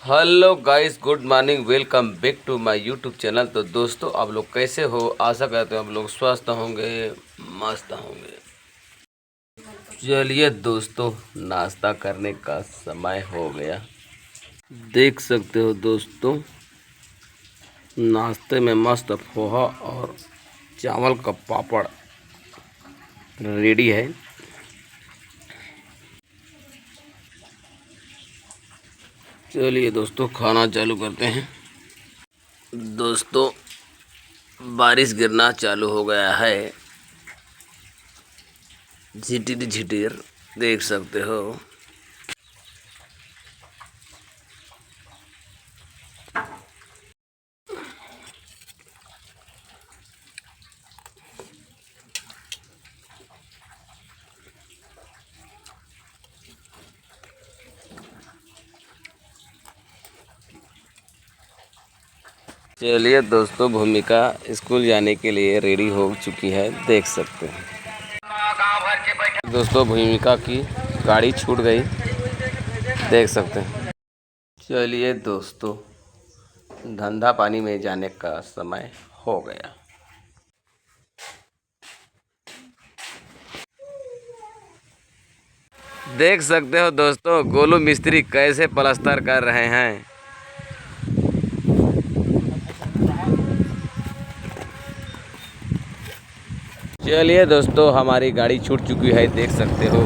Hello guys, good morning, welcome back to my YouTube channel. तो दोस्तों, आप लोग कैसे हो? आशा करते हैं आप लोग स्वस्थ होंगे, मस्त होंगे। चलिए दोस्तों, नाश्ता करने का समय हो गया। देख सकते हो दोस्तों, नाश्ते में मस्त पोहा और चावल का पापड़ रेडी है। चलिए दोस्तों, खाना चालू करते हैं। दोस्तों, बारिश गिरना चालू हो गया है, झिटिर झिटिर, देख सकते हो। चलिए दोस्तों, भूमिका स्कूल जाने के लिए रेडी हो चुकी है, देख सकते हैं। दोस्तों, भूमिका की गाड़ी छूट गई, देख सकते हैं। चलिए दोस्तों, धंधा पानी में जाने का समय हो गया। देख सकते हो दोस्तों, गोलू मिस्त्री कैसे प्लास्टर कर रहे हैं। चलिए दोस्तों, हमारी गाड़ी छूट चुकी है, देख सकते हो।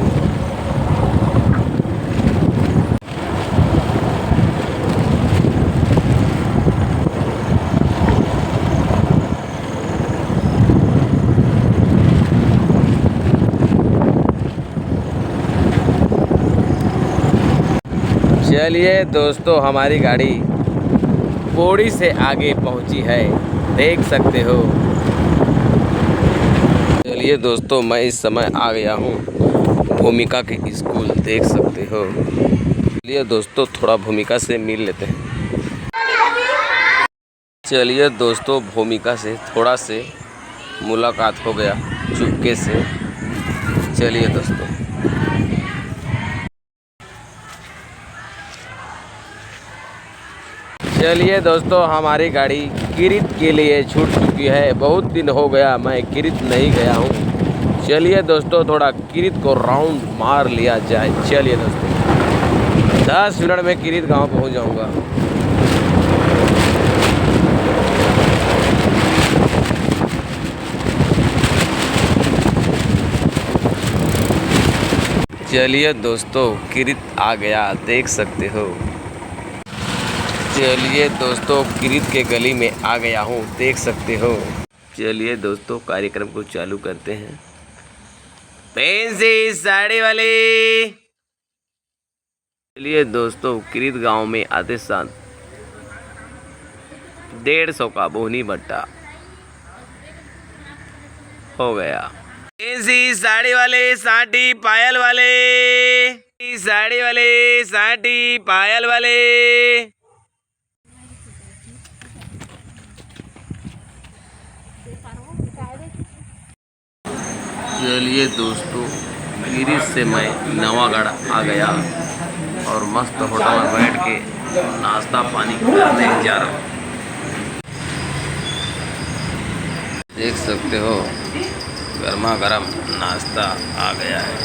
चलिए दोस्तों, हमारी गाड़ी पौड़ी से आगे पहुंची है, देख सकते हो। चलिए दोस्तों, मैं इस समय आ गया हूँ भूमिका के स्कूल, देख सकते हो। चलिए दोस्तों, थोड़ा भूमिका से मिल लेते हैं। चलिए दोस्तों, भूमिका से थोड़ा से मुलाकात हो गया चुपके से। चलिए दोस्तों, चलिए दोस्तों, हमारी गाड़ी किरित के लिए छूट चुकी है। बहुत दिन हो गया मैं किरित नहीं गया हूँ। चलिए दोस्तों, थोड़ा किरित को राउंड मार लिया जाए। चलिए दोस्तों, 10 मिनट में किरित गांव पहुँच जाऊँगा। चलिए दोस्तों, किरित आ गया, देख सकते हो। चलिए दोस्तों, किरित के गली में आ गया हूँ, देख सकते हो। चलिए दोस्तों, कार्यक्रम को चालू करते हैं। फैंसी साड़ी वाले। चलिए दोस्तों, किरित गांव में आते साथ 150 का बोहनी भट्टा हो गया। फैंसी साड़ी वाले, साड़ी पायल वाले, साड़ी वाले, साड़ी पायल वाले। चलिए दोस्तों, किरित से मैं नवागढ़ आ गया और मस्त होटल में बैठ के नाश्ता पानी करने जा रहा हूँ, देख सकते हो। गर्मा गर्म नाश्ता आ गया है।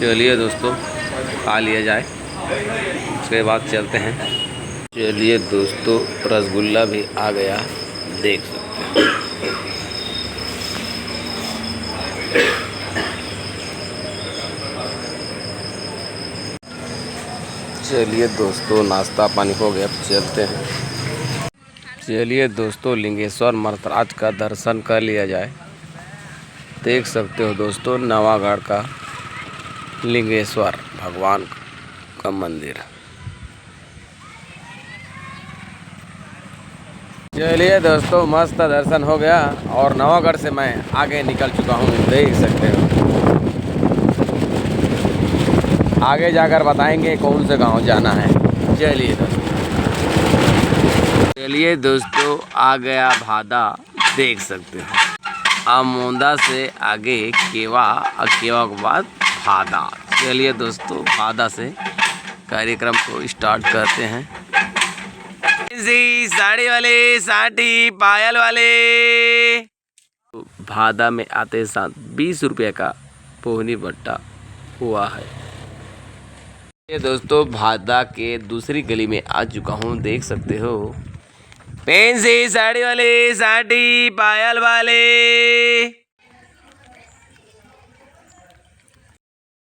चलिए दोस्तों, खा लिया जाए, उसके बाद चलते हैं। चलिए दोस्तों, रसगुल्ला भी आ गया, देख सकते हैं। चलिए दोस्तों, नाश्ता पानी हो गया, चलते हैं। चलिए दोस्तों, लिंगेश्वर मर्तराज का दर्शन कर लिया जाए। देख सकते हो दोस्तों, नवागढ़ का लिंगेश्वर भगवान का मंदिर। चलिए दोस्तों, मस्त दर्शन हो गया और नवागढ़ से मैं आगे निकल चुका हूँ, देख सकते हो। आगे जाकर बताएंगे कौन से गांव जाना है। चलिए दोस्तों, चलिए दोस्तों, आ गया भादा, देख सकते हो। आमोदा से आगे केवा और केवा के बाद भादा। चलिए दोस्तों भादा से कार्यक्रम को स्टार्ट करते हैं। जी साड़ी वाले साड़ी पायल वाले भादा में आते साथ 20 रुपये का पोहनी बट्टा हुआ है। ये दोस्तों भादा के दूसरी गली में आ चुका हूँ, देख सकते हो। फैंसी साड़ी वाले साड़ी पायल वाले।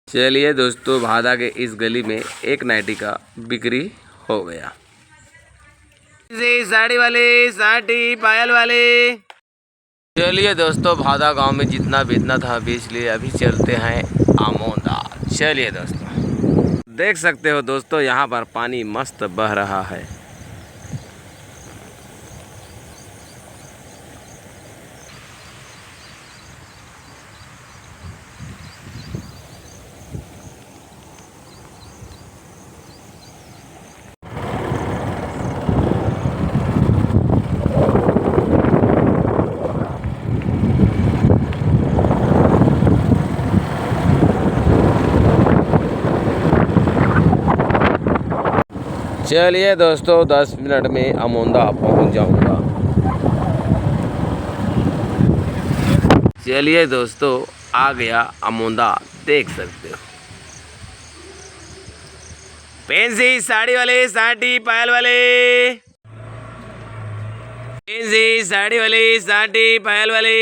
चलिए दोस्तों भादा के इस गली में एक नाइटी का बिक्री हो गया। साड़ी वाले साड़ी पायल वाले। चलिए दोस्तों भादा गांव में जितना बेचना था बेच लिए। अभी चलते हैं आमोदा। चलिए दोस्तों देख सकते हो दोस्तों यहाँ पर पानी मस्त बह रहा है। चलिए दोस्तों 10 मिनट में आमोदा पहुंच जाऊंगा। चलिए दोस्तों आ गया आमोदा, देख सकते हो। फैंसी साड़ी वाले साड़ी पायल वाले। फैंसी साड़ी वाले साड़ी पायल वाले।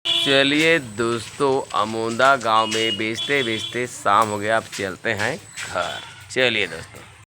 चलिए दोस्तों आमोदा गांव में बेचते बेचते शाम हो गया। अब चलते हैं घर। चलिए दोस्तों।